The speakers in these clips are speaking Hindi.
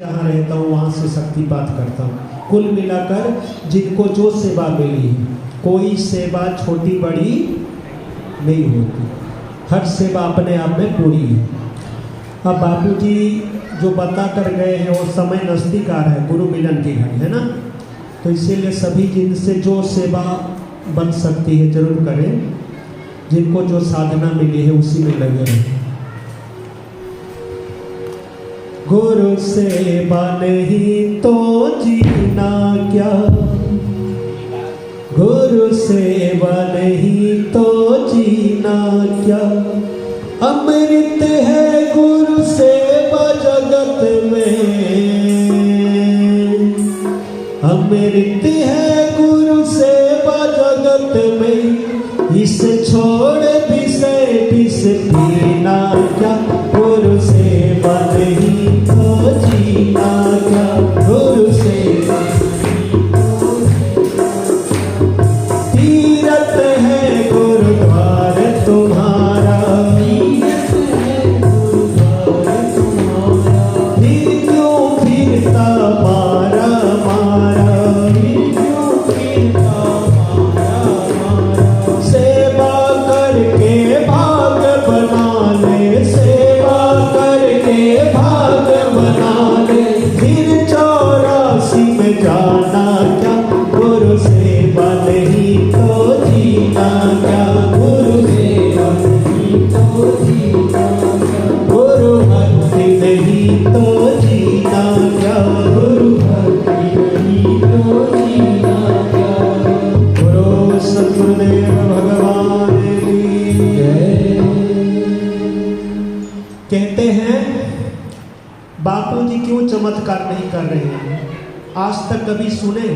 जहाँ रहता हूँ वहाँ से शक्तिपात करता हूँ। कुल मिलाकर जिनको जो सेवा मिली, कोई सेवा छोटी बड़ी नहीं होती, हर सेवा अपने आप में पूरी है। अब बापूजी जो बता कर गए हैं वो समय नज़दीक आ रहा है, गुरु मिलन की घड़ी है ना, तो इसीलिए सभी जिनसे जो सेवा बन सकती है जरूर करें, जिनको जो साधना मिली है उसी में लगे रहें। गुरु सेवा नहीं तो जीना क्या, गुरु सेवा नहीं तो जीना क्या, अमृत है गुरु सेवा जगत में, अमृत है गुरु सेवा जगत में, इसे छोड़ विषय विष पीना क्या, गुरु सेवा नहीं तो जीना क्या, गुरु सेवा तीरथ है गुरुद्वार तुम्हारा, फिर क्यों फिरता मारा मारा, सेवा करके भाग बना ले, सेवा करके भाग बना ले, फिर 84 में जाना क्या, गुरु सेवा नहीं तो जीना क्या, गुरु सेवा नहीं तो जीना क्या, गुरु भक्ति नहीं तो जीना क्या, गुरु भक्ति नहीं तो जीना क्या, गुरु सद्गुरुदेव भगवान की जय। कहते हैं बापूजी क्यों चमत्कार नहीं कर रहे हैं? आज तक कभी सुने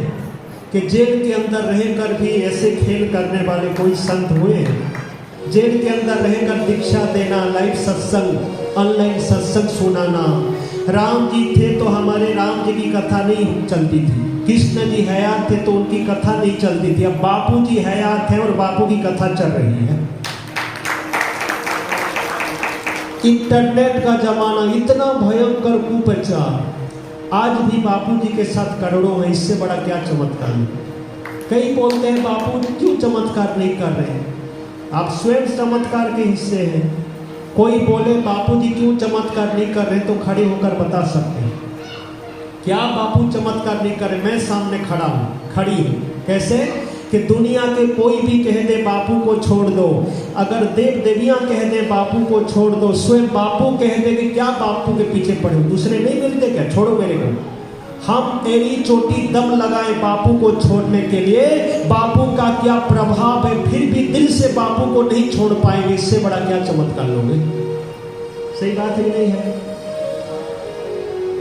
कि जेल के अंदर रहकर भी ऐसे खेल करने वाले कोई संत हुए? जेल के अंदर रहकर दीक्षा देना, लाइव सत्संग, ऑनलाइन सत्संग सुनाना। राम जी थे तो हमारे राम जी की कथा नहीं चलती थी, कृष्ण जी हयात थे तो उनकी कथा नहीं चलती थी। अब बापू जी हयात है और बापू की कथा चल रही है। इंटरनेट का जमाना, इतना भयंकर कुप्रचार, आज भी बापू जी के साथ करोड़ों है, इससे बड़ा क्या चमत्कार है? कई बोलते हैं बापू जी क्यों चमत्कार नहीं कर रहे हैं? आप स्वयं चमत्कार के हिस्से हैं। कोई बोले बापू जी क्यों चमत्कार नहीं कर रहे, तो खड़े होकर बता सकते हैं क्या बापू चमत्कार नहीं कर रहे? मैं सामने खड़ा हूँ, खड़ी हूँ। कैसे कि दुनिया के कोई भी कह दे बापू को छोड़ दो, अगर देव देवियाँ कह दे बापू को छोड़ दो, स्वयं बापू कह दे कि क्या बापू के पीछे पड़े हो, दूसरे नहीं मिलते क्या, छोड़ो मेरे को। हम तेरी चोटी दम लगाए बापू को छोड़ने के लिए, बापू का क्या प्रभाव है, फिर भी दिल से बापू को नहीं छोड़ पाएंगे, इससे बड़ा क्या चमत्कार लोगे? सही बात ही नहीं है?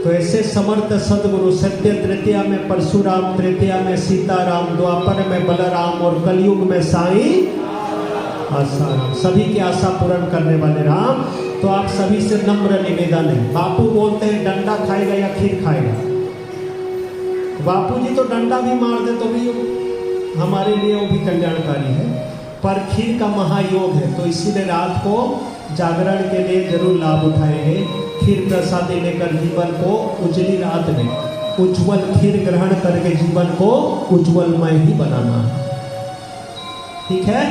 तो ऐसे समर्थ सदगुरु, सत्य तृतीया में परशुराम, तृतीया में सीताराम, द्वापर में बलराम और कलयुग में साईं आसाराम, सभी की आशा पूर्ण करने वाले राम। तो आप सभी से नम्र निवेदन है, बापू बोलते हैं डंडा खाएगा या खीर खाएगा? बापू जी तो डंडा भी मार दे तो भी हमारे लिए वो भी कल्याणकारी है, पर खीर का महायोग है, तो इसीलिए रात को जागरण के लिए जरूर लाभ उठाएंगे। खीर प्रसादी लेकर जीवन को उजली रात में उज्जवल खीर ग्रहण करके जीवन को उज्जवलमय ही बनाना है, ठीक है?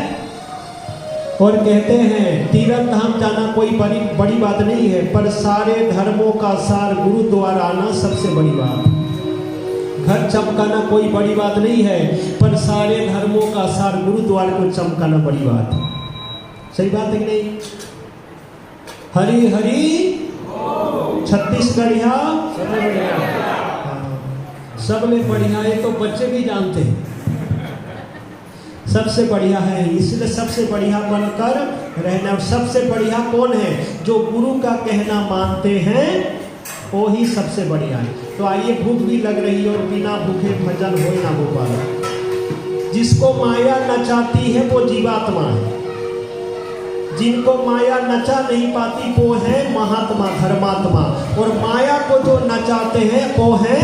और कहते हैं तीर्थ धाम जाना कोई बड़ी बात नहीं है, पर सारे धर्मों का सार गुरुद्वारा आना सबसे बड़ी बात। घर चमकाना कोई बड़ी बात नहीं है, पर सारे धर्मों का सार गुरुद्वार को चमकाना बड़ी बात है। सही बात है कि नहीं? हरी हरी छत्तीसगढ़िया सबले बढ़िया है, तो बच्चे भी जानते हैं सबसे बढ़िया है, इसलिए सबसे बढ़िया बनकर रहना। और सबसे बढ़िया कौन है? जो गुरु का कहना मानते हैं वो ही सबसे बढ़िया है। तो आइए, भूख भी लग रही है और बिना भूखे भजन हो ना हो पाए। जिसको माया नचाती है वो जीवात्मा है, जिनको माया नचा नहीं पाती वो है महात्मा, धर्मात्मा, और माया को जो नचाते हैं वो है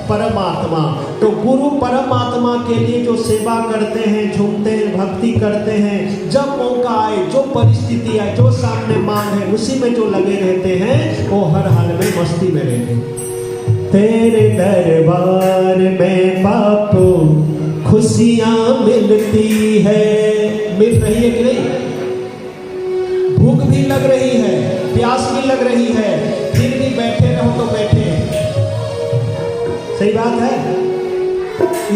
परमात्मा। तो गुरु परमात्मा के लिए जो सेवा करते हैं, झूमते हैं, भक्ति करते हैं, जब मौका आए, जो परिस्थिति आए, जो सामने मांग है, उसी में जो लगे रहते हैं, वो हर हाल में मस्ती में रहते हैं। तेरे दरबार में बापू खुशियां मिलती है। मिल रही है कि नहीं? भूख भी लग रही है, प्यास भी लग रही है, फिर भी बैठे रहो तो बैठे। सही बात है।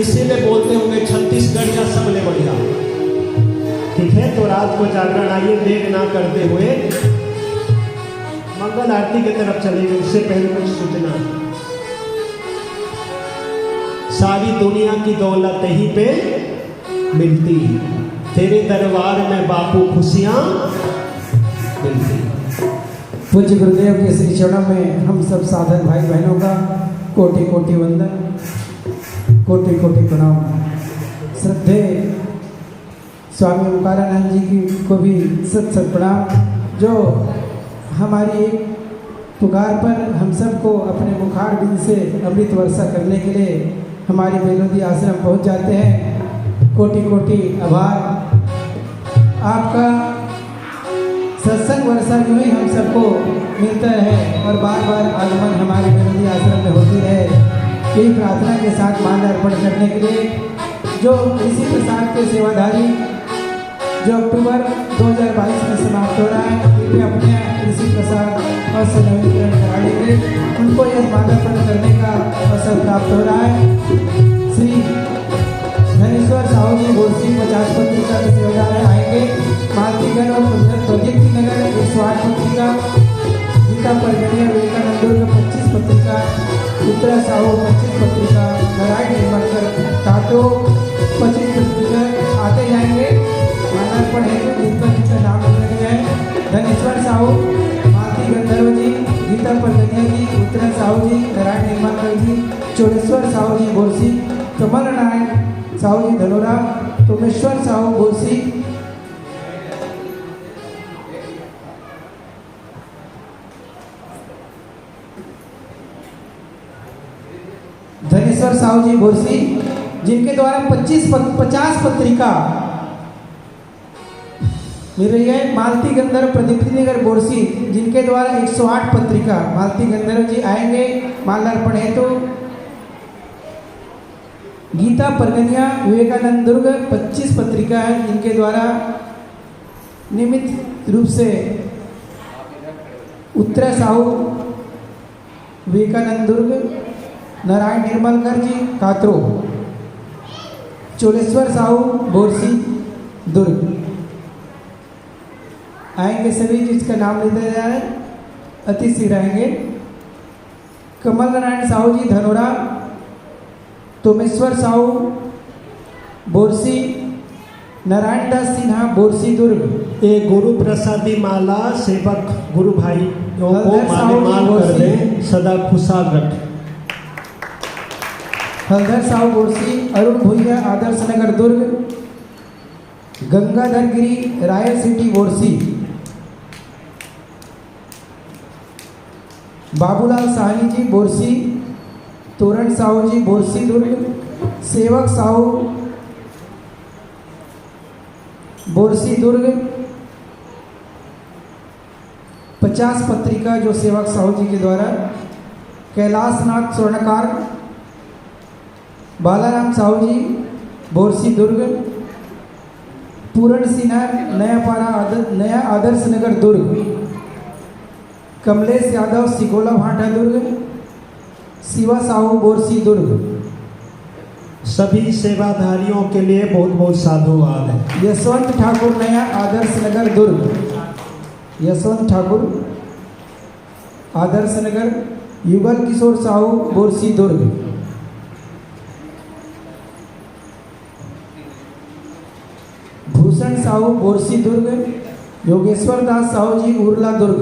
इसीलिए बोलते होंगे छत्तीसगढ़ का सबले बढ़िया। ठीक है, तो रात को जागरण आइए, देर ना करते हुए मंगल आरती की तरफ चलेंगे। उससे पहले कुछ सूचना। सारी दुनिया की दौलत यहीं पे मिलती, तेरे दरबार में बापू खुशियां मिलती। पूज्य गुरुदेव के श्री चरणों में हम सब साधक भाई बहनों का कोटि कोटि वंदन, कोटि कोटि प्रणाम। श्रद्धे स्वामी ओंकारानंद जी की को भी सत सत प्रणाम, जो हमारी एक पुकार पर हम सबको अपने मुखार बिंद से अमृत वर्षा करने के लिए हमारे बेलोदी आश्रम पहुंच जाते हैं। कोटि कोटि आभार। आपका सत्संग वर्षा यूँ ही हम सबको मिलता रहे और बार बार आगमन हमारे बेलोदी आश्रम में होती रहे, यही प्रार्थना के साथ माल्यार्पण अर्पण करने के लिए जो ऋषि प्रसाद के सेवाधारी जो अक्टूबर 2022 में समाप्त हो रहा है, कृपया अपने ऋषि प्रसाद और संनवीकरण करा लेंगे। उनको यह माल्यार्पण करने का अवसर प्राप्त हो रहा है। श्री धनेश्वर साहू जी गोरसी 50 पत्रिका के सेवाधार आएंगे। मालतीगढ़ और प्रदीप्ति नगर 108 पत्रिका, गीता परगनिया विवेकानंद दुर्ग 25 पत्रिका, उत्तरा साहू 25 पत्रिका, नारायण निर्मलकर काटो 25 पत्रिका आते जाएंगे। माल्यार्पण हेतु जिनका जिनका नाम लिखा गया है, धनेश्वर साहू, मालती गंधर्व जी, गीता परगनिया जी, उत्तरा साहू जी, नारायण निर्मलकर जी, चोरेश्वर साहू जी गोरसी, कमल नारायण साहू जी धनोरा, तोमेश्वर साहू गोरसी, धनेश्वर साहू जी गोरसी, जिनके द्वारा 50 पत्रिका मिल रही है। मालती गंधर्व प्रदीप्ति नगर बोरसी, जिनके द्वारा 108 पत्रिका, मालती गंधर्व जी आएंगे माल्यार्पण हेतु। गीता परगनिया विवेकानंद दुर्ग 25 पत्रिका है, जिनके द्वारा नियमित रूप से उत्तरा साहू विवेकानंद दुर्ग, नारायण निर्मलकर जी कातरो, चोलेश्वर साहू बोरसी दुर्ग आएंगे सभी, जिसका नाम लेते जा रहे हैं, अति शीघ्र आएंगे। कमल नारायण साहू जी धनोरा, तोमेश्वर साहू बोरसी, नारायण दास सिन्हा बोरसी दुर्ग। ये गुरु प्रसादी माला सेवक गुरु भाई को माल कर दे, सदा खुशहाल रख। हलधर साहू बोरसी, अरुण भुइया आदर्श नगर दुर्ग, गंगाधर गिरी रायल सिटी बोरसी, बाबूलाल साहनी जी बोरसी, तोरण साहू जी बोरसी दुर्ग, सेवक साहू बोरसी दुर्ग 50 पत्रिका जो सेवक साहू जी के द्वारा। कैलाशनाथ स्वर्णकार बालाराम साहू जी बोरसी दुर्ग, पूरण सिन्हा नया आदर्श नगर दुर्ग, कमलेश यादव सिकोला भाटा दुर्ग, शिवा साहू बोरसी दुर्ग। सभी सेवाधारियों के लिए बहुत बहुत साधुवाद है। यशवंत ठाकुर नया आदर्श नगर दुर्ग, यशवंत ठाकुर आदर्श नगर, युगल किशोर साहू बोरसी दुर्ग, भूषण साहू बोरसी दुर्ग, योगेश्वर दास साहू जी उर्ला दुर्ग।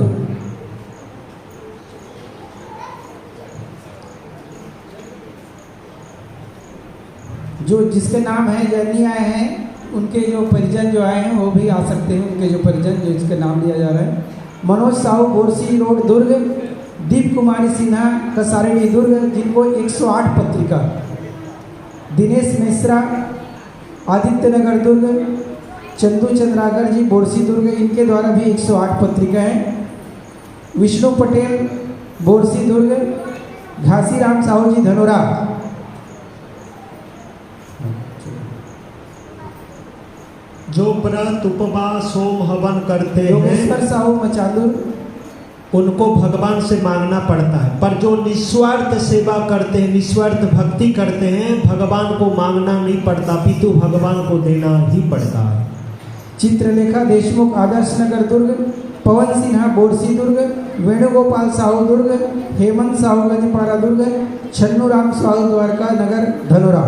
जो जिसके नाम है जर्नी आए हैं, उनके जो परिजन जो आए हैं वो भी आ सकते हैं। उनके जो परिजन जो इसका नाम लिया जा रहा है, मनोज साहू बोरसी रोड दुर्ग, दीप कुमारी सिन्हा कसारणी दुर्ग, जिनको 108 पत्रिका, दिनेश मिश्रा आदित्य नगर दुर्ग, चंदू चंद्राकर जी बोरसी दुर्ग, इनके द्वारा भी 108 पत्रिका है। विष्णु पटेल बोरसी दुर्ग, घासीराम साहू जी धनोरा, जो व्रत उपवास सोम हवन करते हैं योगेश्वर साहू मचादुर, उनको भगवान से मांगना पड़ता है, पर जो निस्वार्थ सेवा करते हैं, निस्वार्थ भक्ति करते हैं, भगवान को मांगना नहीं पड़ता, पितु भगवान को देना ही पड़ता है। चित्रलेखा देशमुख आदर्श नगर दुर्ग, पवन सिन्हा बोरसी दुर्ग, वेणुगोपाल साहू दुर्ग, हेमंत साहू गंजपारा दुर्ग, छन्नू राम साहू द्वारका नगर धनोरा।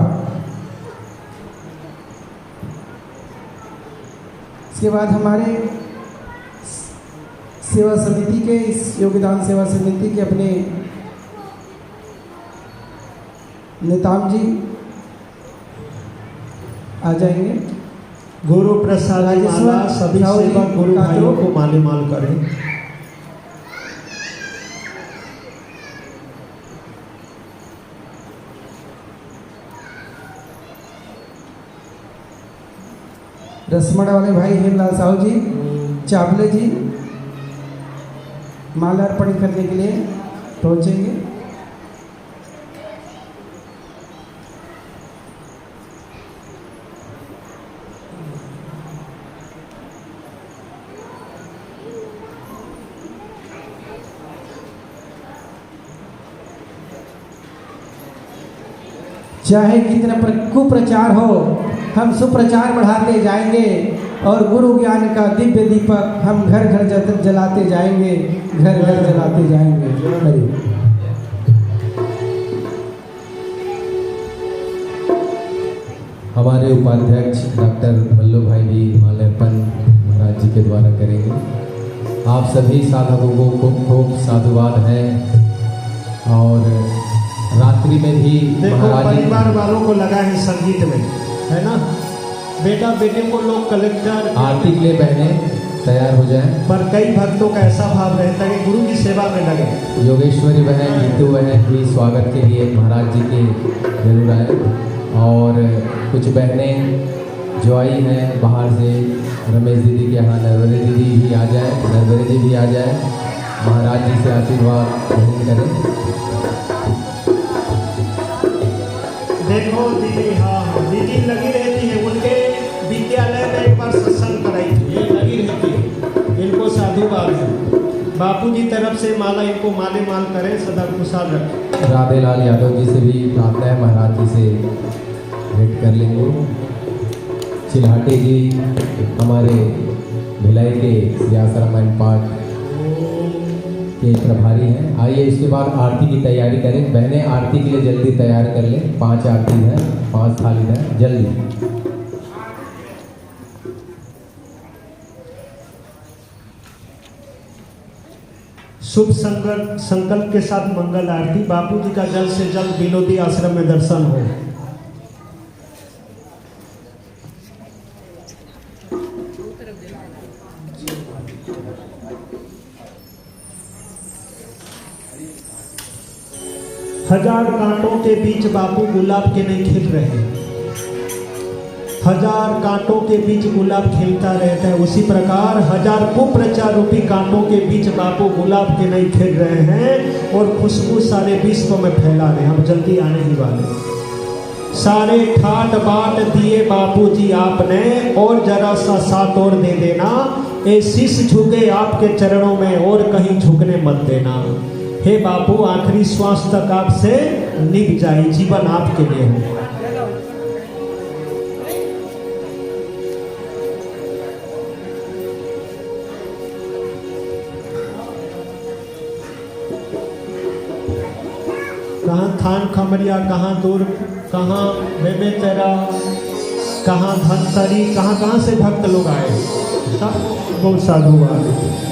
इसके बाद हमारे सेवा समिति के, इस योगदान सेवा समिति के अपने नेताम जी आ जाएंगे। गुरु प्रसाद माला सभी सेवक गुरु भाइयों को माले माल करें। रसमड़ा वाले भाई हेमलाल साहू जी, चावले जी माला अर्पण करने के लिए पहुंचेंगे। चाहे कितना कुप्रचार हो, हम सुप्रचार बढ़ाते जाएंगे और गुरु ज्ञान का दिव्य दीपक हम घर घर जलाते जाएंगे, घर घर जलाते जाएंगे। हरि हमारे उपाध्यक्ष डॉक्टर वल्लभ भाई भी माल्यार्पण महाराज जी के द्वारा करेंगे। आप सभी साधकों को खूब खूब साधुवाद है। और रात्रि में भी देखो परिवार वालों को लगा है संगीत में, है ना, बेटा बेटे को लोग कलेक्टर आरती के लिए बहनें तैयार हो जाएं। पर कई भक्तों का ऐसा भाव रहता है कि गुरु की सेवा में लगे। योगेश्वरी बहन, जीतू बहन भी स्वागत के लिए महाराज जी के जरूर आए। और कुछ बहनें जो आई हैं बाहर से, रमेश दीदी के यहाँ नरवरे दीदी भी आ जाए, नरवरे जी भी आ जाए, महाराज जी से आशीर्वाद ग्रहण करें। देखो दीदी, हाँ दीदी लगी रहती है, उनके विद्यालय में एक बार सत्संग कराई थी, ये लगी रहती है, इनको साधुवाद है। बापू जी तरफ से माला, इनको माले माल करें, सदा खुशहाल रखें। राधे लाल यादव जी से भी प्रार्थना है, महाराज जी से भेंट कर लेंगे। चिल्हाटे जी हमारे भिलाई के सियासा रामायण पाठ के प्रभारी हैं। आइए इसके बाद आरती की तैयारी करें। बहनें आरती के लिए जल्दी तैयार कर लें। 5 आरती है, 5 थाली है, जल्दी। शुभ संकल्प के साथ मंगल आरती। बापू जी का जल्द से जल्द विनोदी आश्रम में दर्शन हो। हजार कांटों के बीच बापू गुलाब के नहीं खिल रहे। हजार कांटों के बीच गुलाब खिलता रहता है, उसी प्रकार हजार कुप्रचार रूपी कांटों के बीच बापू गुलाब के नहीं खिल रहे हैं और खुशबू सारे विश्व में फैला रहे हैं। हम जल्दी आने ही वाले। सारे ठाट बाट दिए बापू जी आपने, और जरा सा साथ और दे देना। ए शीश झुके आपके चरणों में, और कहीं झुकने मत देना। हे बापू, आखिरी श्वास तक आपसे निभ जाए, जीवन आपके लिए हो। कहाँ थान खमरिया, कहाँ दूर, कहाँ बेबे तेरा, कहाँ धनतरी, कहाँ कहाँ से भक्त लोग आए, सब बहुत साधु आए।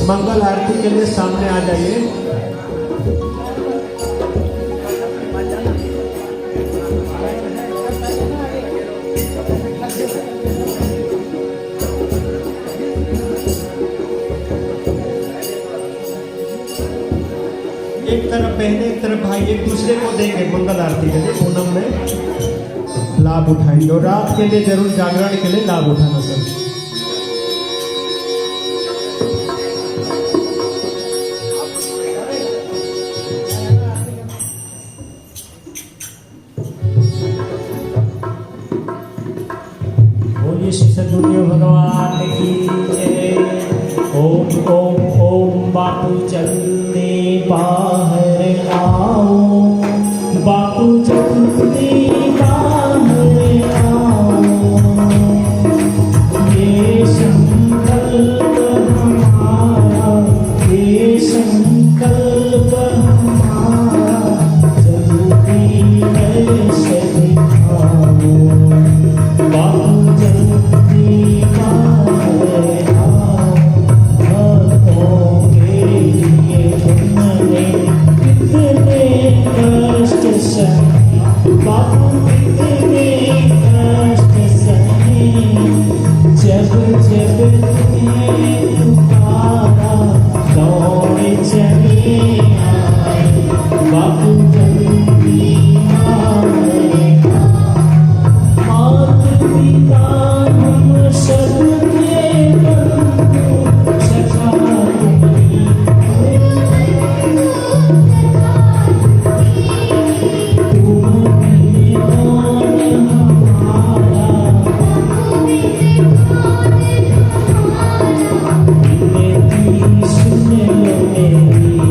मंगल आरती के लिए सामने आ जाइए। एक तरफ बहनें, एक तरफ भाई। भाई एक दूसरे को देंगे मंगल आरती के लिए पूनम में लाभ उठाएंगे और रात के लिए जरूर जागरण के लिए लाभ उठाना सर। बोलिए श्री सद्गुरुदेव भगवान की जय। ओम ओम ओम बापू जल्दी बाहर आओ, बापू जल्दी बाहर आओ, ये संकल्प हमारा, ये संकल्प हमारा, जल्दी ऐसे दिखाओ, बापू जल्दी बाहर आओ, भक्तों के लिए तुमने कितने कष्ट सहे, बापू कितने कष्ट सहे, जब जब तुम्हें पुकारा दौड़ चले आए, बापू जल्दी आए। मात पिता हम सबके बंधु, सखा तुम्हारी तुम्हें कौन हमारा, विनती सुन लो मेरी,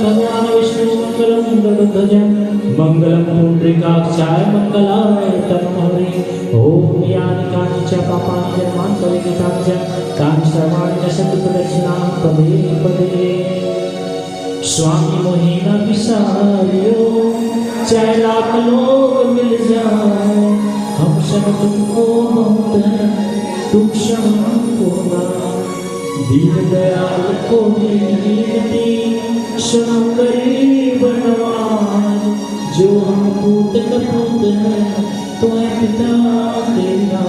भगवान विष्णु मंगलम गरुड़ध्वज मंगलम पुंडरीकाक्षाय मंगलायतनम हरि ओम यानि कानि च पापानि जन्मानि परिगतानि च तानि सर्वाणि नश्यन्ति प्रदक्षिणां पदे पदे स्वामी मोहि न विसारियो चाहे लाख लोग मिल जाए हम सब तुमको बहुत है तुम सब हमको ना दीन दयाल को विनती सुनो गरीब नवाज जो हम पूत कपूत है तो है पिता तेरा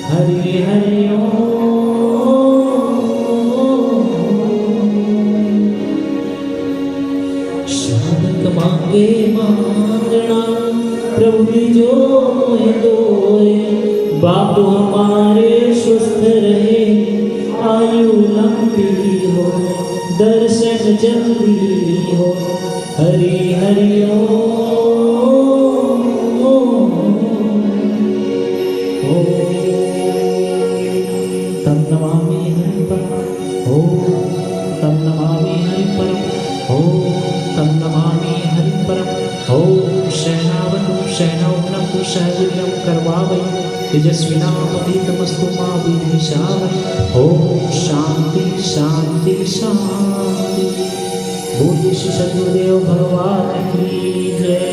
हरि हरि साधक मांगे मांगना प्रभु जो मोहे दोए बापू हमारे स्वस्थ रहे आयु लंबी हो दर्शन जल्दी हो हरि हरि तम नमामि हरि परम ओम तम नमामि हरि परम ओम तम नमामि हरि परम ओम शहनावतु शहनौघ्नमु सहवीर्यं करवावै तेजस्विनावधीतमस्तु मा विद्विषावै ओम शांति शांति शांति। बोलिए श्री सद्गुरुदेव भगवान की जय।